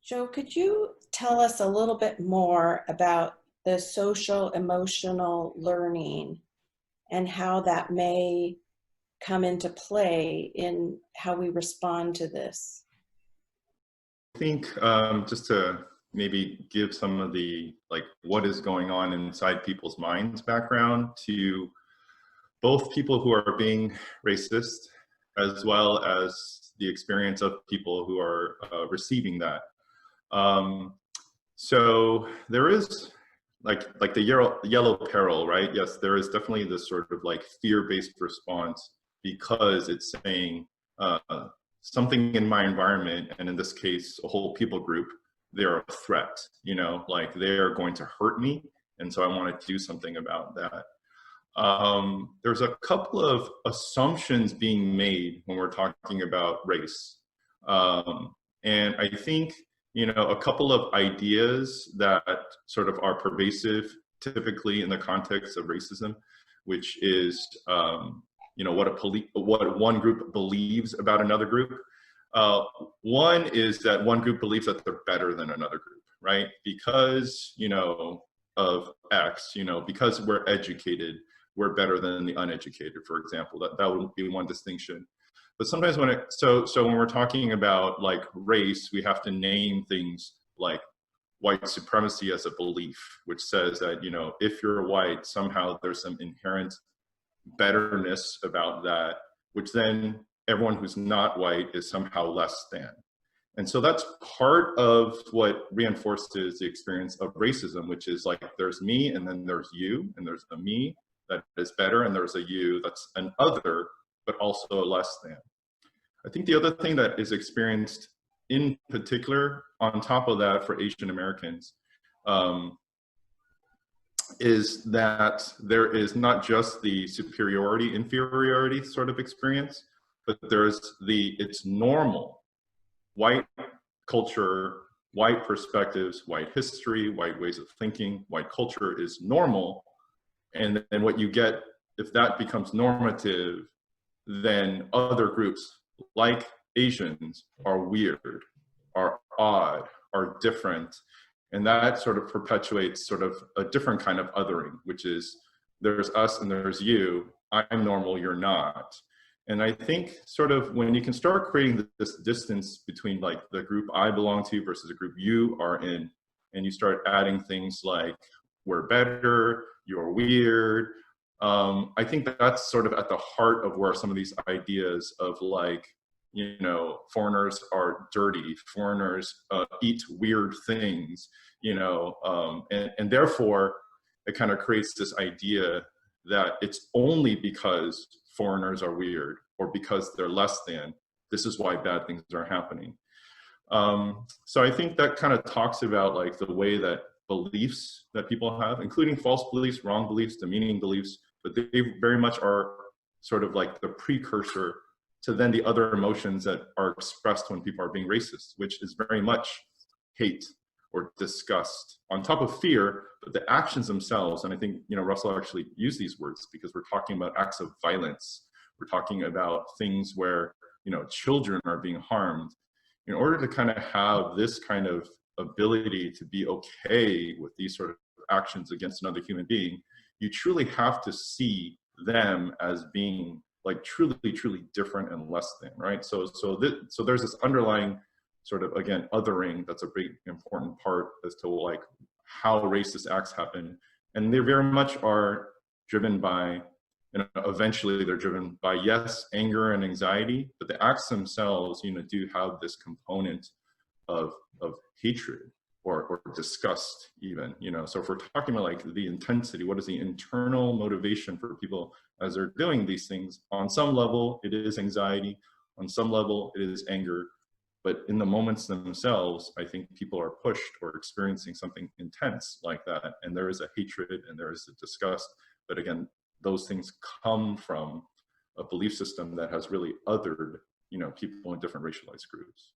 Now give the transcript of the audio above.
Joe, could you tell us a little bit more about the social emotional learning and how that may come into play in how we respond to this? I think just to maybe give some of the what is going on inside people's minds background to both people who are being racist as well as the experience of people who are receiving that. So there is like the yellow peril, right? Yes, there is definitely this sort of fear-based response because it's saying something in my environment, and in this case, a whole people group, they're a threat, like they're going to hurt me. And so I want to do something about that. There's a couple of assumptions being made when we're talking about race. And I think, a couple of ideas that sort of are pervasive typically in the context of racism, which is, what one group believes about another group. One is that one group believes that they're better than another group, right? Because, of X, because we're educated, we're better than the uneducated, for example. That would be one distinction. But sometimes so when we're talking about race, we have to name things like white supremacy as a belief, which says that, if you're white, somehow there's some inherent betterness about that, which then everyone who's not white is somehow less than. And so that's part of what reinforces the experience of racism, which is there's me and then there's you, and there's the me that is better, and there's a you that's an other, but also a less than. I think the other thing that is experienced in particular on top of that for Asian Americans is that there is not just the superiority, inferiority sort of experience, but there's it's normal. White culture, white perspectives, white history, white ways of thinking, white culture is normal. And then what you get, if that becomes normative, then other groups like Asians are weird, are odd, are different. And that sort of perpetuates sort of a different kind of othering, which is there's us and there's you. I'm normal, you're not. And I think sort of when you can start creating this distance between the group I belong to versus the group you are in, and you start adding things like we're better, you're weird, I think that's sort of at the heart of where some of these ideas of foreigners are dirty, foreigners eat weird things, and therefore it kind of creates this idea that it's only because foreigners are weird or because they're less than, this is why bad things are happening. So I think that kind of talks about the way that beliefs that people have, including false beliefs, wrong beliefs, demeaning beliefs, but they very much are sort of the precursor to then the other emotions that are expressed when people are being racist, which is very much hate or disgust on top of fear, but the actions themselves. And I think, Russell actually used these words because we're talking about acts of violence. We're talking about things where, children are being harmed. In order to kind of have this kind of ability to be okay with these sort of actions against another human being, you truly have to see them as being truly different and less than, right? So there's this underlying sort of, again, othering that's a big important part as to how racist acts happen. And they very much are driven by, eventually they're driven by, yes, anger and anxiety, but the acts themselves, do have this component of hatred or disgust even, So if we're talking about the intensity, what is the internal motivation for people as they're doing these things? On some level, it is anxiety. On some level, it is anger. But in the moments themselves, I think people are pushed or experiencing something intense like that. And there is a hatred and there is a disgust. But again, those things come from a belief system that has really othered, people in different racialized groups.